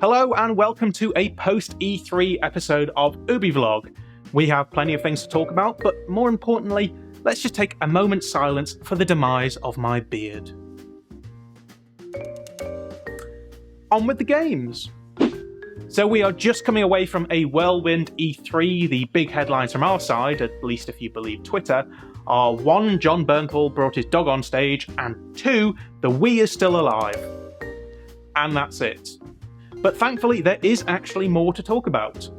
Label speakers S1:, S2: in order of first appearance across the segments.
S1: Hello and welcome to a post-E3 episode of Ubi-Vlog. We have plenty of things to talk about, but more importantly, let's just take a moment's silence for the demise of my beard. On with the games! So we are just coming away from a whirlwind E3. The big headlines from our side, at least if you believe Twitter, are 1. John Bernthal brought his dog on stage, and 2. The Wii is still alive. And that's it. But thankfully, there is actually more to talk about.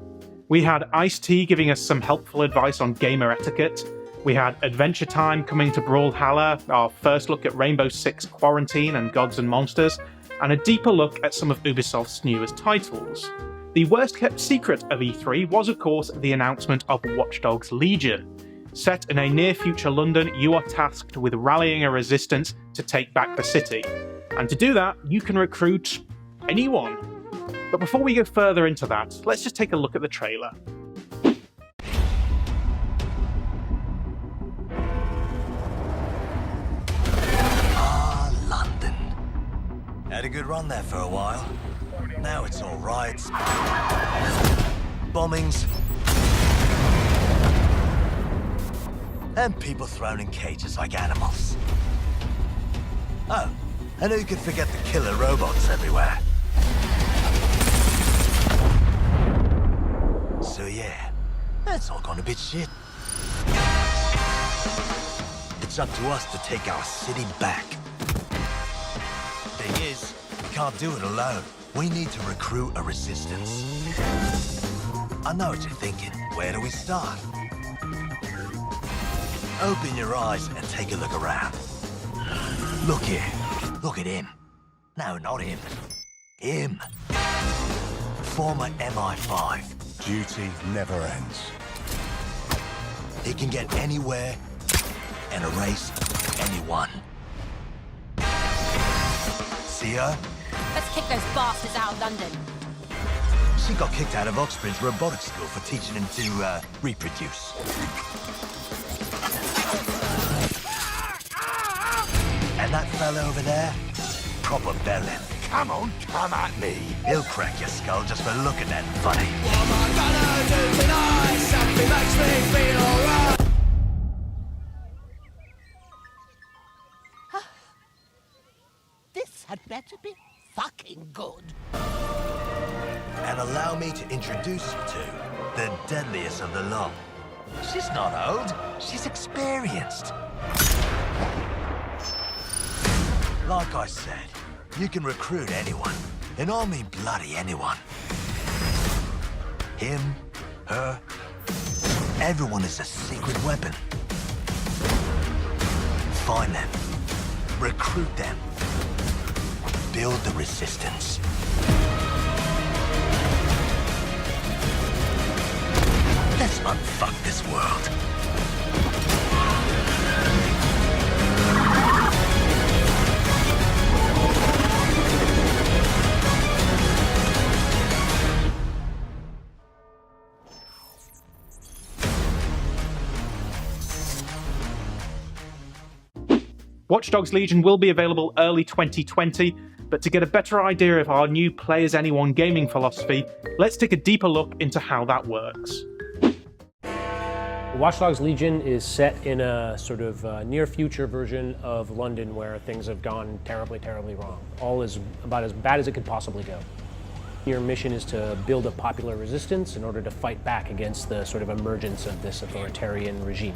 S1: We had Ice-T giving us some helpful advice on gamer etiquette. We had Adventure Time coming to Brawlhalla, our first look at Rainbow Six Quarantine and Gods and Monsters, and a deeper look at some of Ubisoft's newest titles. The worst kept secret of E3 was, of course, the announcement of Watch Dogs Legion. Set in a near-future London, you are tasked with rallying a resistance to take back the city. And to do that, you can recruit anyone. But before we go further into that, let's just take a look at the trailer.
S2: London. Had a good run there for a while. Now it's all riots, bombings, and people thrown in cages like animals. Oh, and who could forget the killer robots everywhere? So yeah, that's all gone a bit shit. It's up to us to take our city back. Thing is, we can't do it alone. We need to recruit a resistance. I know what you're thinking. Where do we start? Open your eyes and take a look around. Look here. Look at him. No, not him. Him. Former MI5.
S3: Duty never ends.
S2: He can get anywhere and erase anyone. See her?
S4: Let's kick those bastards out of London.
S2: She got kicked out of Oxbridge Robotics School for teaching him to reproduce. And that fella over there? Proper bellend.
S3: Come on, come at me.
S2: He'll crack your skull just for looking at him funny.
S5: What am I gonna do tonight? Something makes me feel alright.
S6: This had better be fucking good.
S2: And allow me to introduce you to the deadliest of the lot. She's not old, she's experienced. Like I said, you can recruit anyone, and I mean bloody anyone. Him, her, everyone is a secret weapon. Find them, recruit them, build the resistance. Let's unfuck this world.
S1: Watch Dogs Legion will be available early 2020, but to get a better idea of our new Play As Anyone gaming philosophy, let's take a deeper look into how that works.
S7: Watch Dogs Legion is set in a sort of near-future version of London where things have gone terribly, terribly wrong. All is about as bad as it could possibly go. Your mission is to build a popular resistance in order to fight back against the sort of emergence of this authoritarian regime.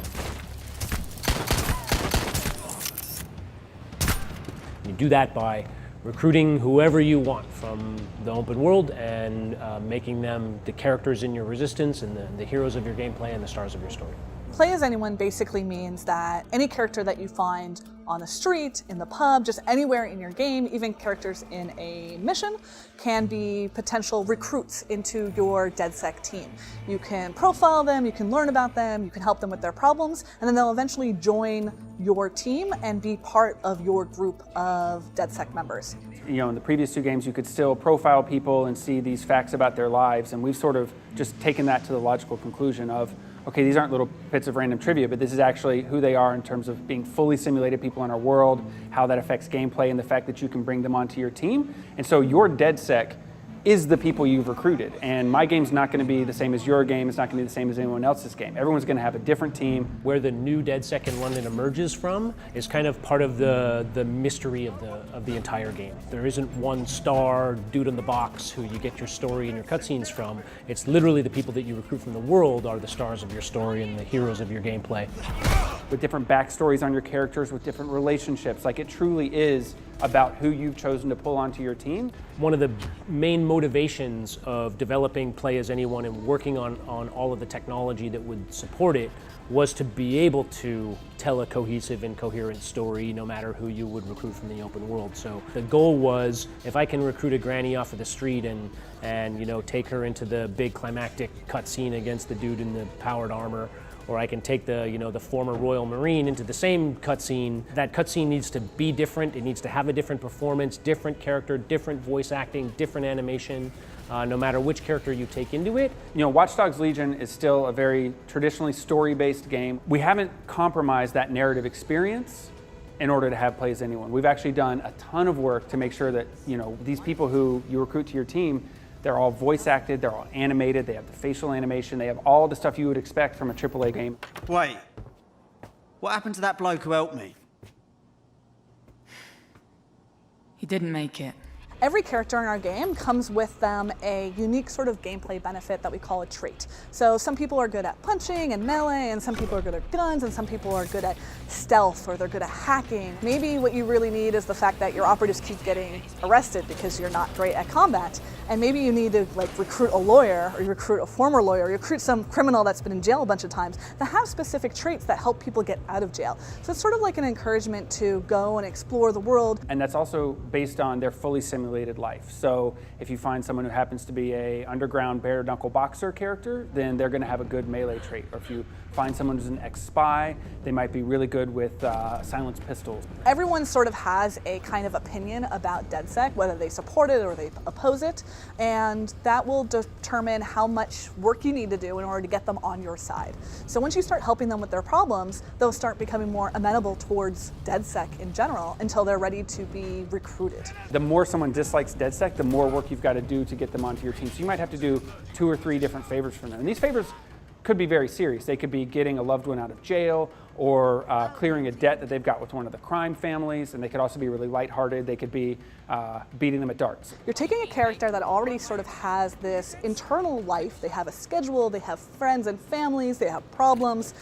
S7: You do that by recruiting whoever you want from the open world and making them the characters in your resistance and the heroes of your gameplay and the stars of your story.
S8: Play as anyone basically means that any character that you find on the street, in the pub, just anywhere in your game, even characters in a mission, can be potential recruits into your DedSec team. You can profile them, you can learn about them, you can help them with their problems, and then they'll eventually join your team and be part of your group of DedSec members.
S9: You know, in the previous two games, you could still profile people and see these facts about their lives, and we've sort of just taken that to the logical conclusion of, okay, these aren't little bits of random trivia, but this is actually who they are in terms of being fully simulated people in our world, how that affects gameplay, and the fact that you can bring them onto your team. And so your DedSec is the people you've recruited. And my game's not going to be the same as your game. It's not going to be the same as anyone else's game. Everyone's going to have a different team.
S7: Where the new DedSec in London emerges from is kind of part of the mystery of the entire game. There isn't one star dude in the box who you get your story and your cutscenes from. It's literally the people that you recruit from the world are the stars of your story and the heroes of your gameplay.
S9: With different backstories on your characters, with different relationships. Like, it truly is about who you've chosen to pull onto your team.
S7: One of the main motivations of developing Play As Anyone and working on all of the technology that would support it was to be able to tell a cohesive and coherent story no matter who you would recruit from the open world. So the goal was, if I can recruit a granny off of the street and you know, take her into the big climactic cutscene against the dude in the powered armor, or I can take the former Royal Marine into the same cutscene. That cutscene needs to be different. It needs to have a different performance, different character, different voice acting, different animation, no matter which character you take into it.
S9: You know, Watch Dogs Legion is still a very traditionally story-based game. We haven't compromised that narrative experience in order to have Play As Anyone. We've actually done a ton of work to make sure that, you know, these people who you recruit to your team, they're all voice acted, they're all animated, they have the facial animation, they have all the stuff you would expect from a AAA game.
S10: Wait, what happened to that bloke who helped me?
S11: He didn't make it.
S8: Every character in our game comes with them a unique sort of gameplay benefit that we call a trait. So some people are good at punching and melee, and some people are good at guns, and some people are good at stealth, or they're good at hacking. Maybe what you really need is the fact that your operatives keep getting arrested because you're not great at combat. And maybe you need to recruit a lawyer, or you recruit a former lawyer, or you recruit some criminal that's been in jail a bunch of times that have specific traits that help people get out of jail. So it's sort of like an encouragement to go and explore the world.
S9: And that's also based on their fully simulated life. So if you find someone who happens to be a underground bare knuckle boxer character, then they're going to have a good melee trait. Or if you find someone who's an ex-spy, they might be really good with silenced pistols.
S8: Everyone sort of has a kind of opinion about DedSec, whether they support it or they oppose it, and that will determine how much work you need to do in order to get them on your side. So once you start helping them with their problems, they'll start becoming more amenable towards DedSec in general until they're ready to be recruited.
S9: The more someone dislikes DedSec, the more work you've got to do to get them onto your team. So you might have to do 2 or 3 different favors for them. And these favors could be very serious. They could be getting a loved one out of jail, or clearing a debt that they've got with one of the crime families, and they could also be really lighthearted. They could be beating them at darts.
S8: You're taking a character that already sort of has this internal life. They have a schedule, they have friends and families, they have problems,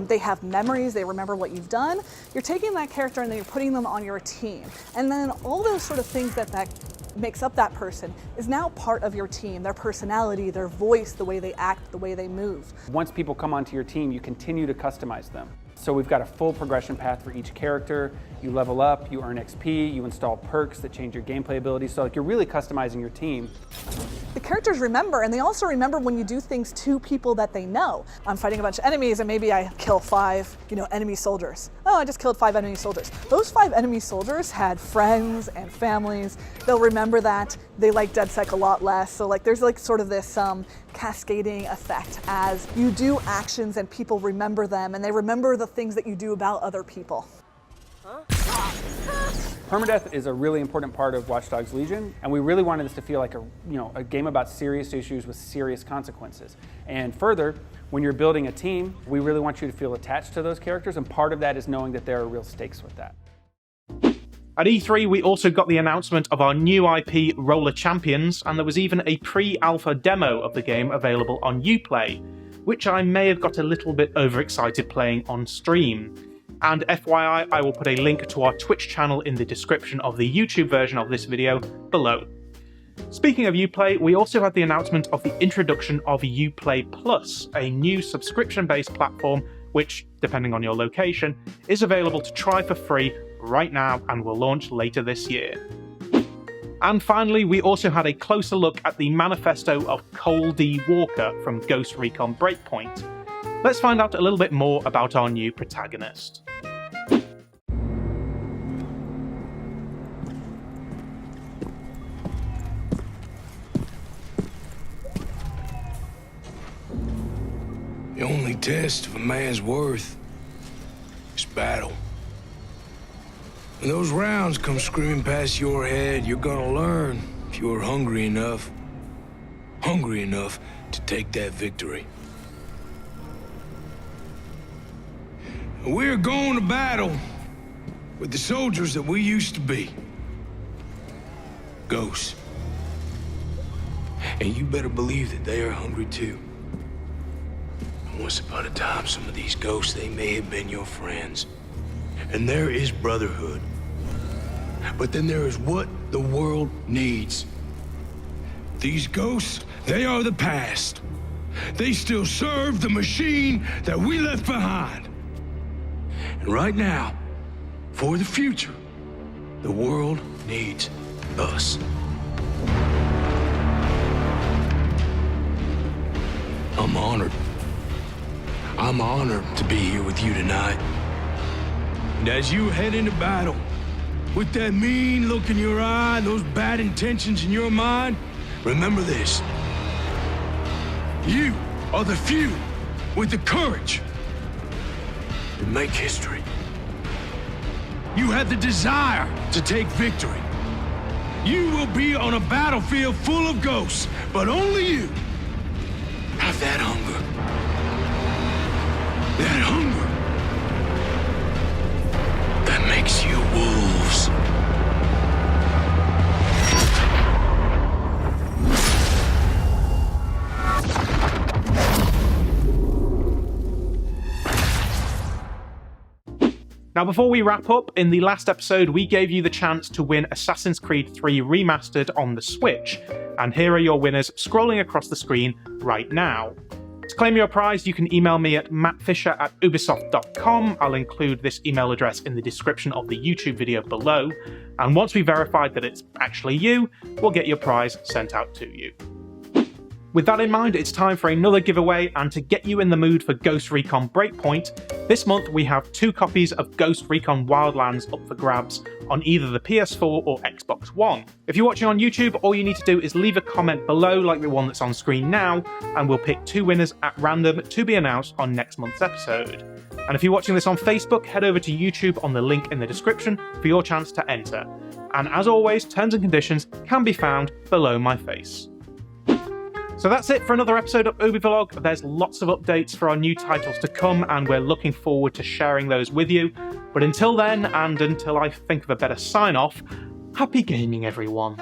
S8: they have memories, they remember what you've done. You're taking that character and then you're putting them on your team. And then all those sort of things that makes up that person is now part of your team, their personality, their voice, the way they act, the way they move.
S9: Once people come onto your team, you continue to customize them. So we've got a full progression path for each character. You level up, you earn XP, you install perks that change your gameplay ability. So you're really customizing your team.
S8: The characters remember, and they also remember when you do things to people that they know. I'm fighting a bunch of enemies and maybe I kill 5, enemy soldiers. Oh, I just killed 5 enemy soldiers. Those 5 enemy soldiers had friends and families. They'll remember that. They like DedSec a lot less. So there's sort of this cascading effect as you do actions and people remember them, and they remember the things that you do about other people.
S9: Permadeath is a really important part of Watch Dogs Legion, and we really wanted this to feel like a game about serious issues with serious consequences. And further, when you're building a team, we really want you to feel attached to those characters, and part of that is knowing that there are real stakes with that.
S1: At E3, we also got the announcement of our new IP, Roller Champions, and there was even a pre-alpha demo of the game available on Uplay, which I may have got a little bit overexcited playing on stream. And FYI, I will put a link to our Twitch channel in the description of the YouTube version of this video below. Speaking of Uplay, we also had the announcement of the introduction of Uplay Plus, a new subscription-based platform which, depending on your location, is available to try for free right now and will launch later this year. And finally, we also had a closer look at the manifesto of Cole D. Walker from Ghost Recon Breakpoint. Let's find out a little bit more about our new protagonist.
S3: The only test of a man's worth is battle. When those rounds come screaming past your head, you're gonna learn, if you're hungry enough, hungry enough to take that victory. We're going to battle with the soldiers that we used to be. Ghosts. And you better believe that they are hungry too. Once upon a time, some of these ghosts, they may have been your friends. And there is brotherhood. But then there is what the world needs. These ghosts, they are the past. They still serve the machine that we left behind. And right now, for the future, the world needs us. I'm honored. I'm honored to be here with you tonight. And as you head into battle, with that mean look in your eye and those bad intentions in your mind, remember this. You are the few with the courage to make history. You have the desire to take victory. You will be on a battlefield full of ghosts, but only you have that hunger. That hunger that makes you wolves.
S1: Now, before we wrap up, in the last episode, we gave you the chance to win Assassin's Creed 3 Remastered on the Switch, and here are your winners scrolling across the screen right now. To claim your prize, you can email me at mattfisher@ubisoft.com. I'll include this email address in the description of the YouTube video below, and once we've verified that it's actually you, we'll get your prize sent out to you. With that in mind, it's time for another giveaway, and to get you in the mood for Ghost Recon Breakpoint, this month we have 2 copies of Ghost Recon Wildlands up for grabs on either the PS4 or Xbox One. If you're watching on YouTube, all you need to do is leave a comment below like the one that's on screen now, and we'll pick 2 winners at random to be announced on next month's episode. And if you're watching this on Facebook, head over to YouTube on the link in the description for your chance to enter. And as always, terms and conditions can be found below my face. So that's it for another episode of Ubi-Vlog. There's lots of updates for our new titles to come, and we're looking forward to sharing those with you. But until then, and until I think of a better sign-off, happy gaming, everyone.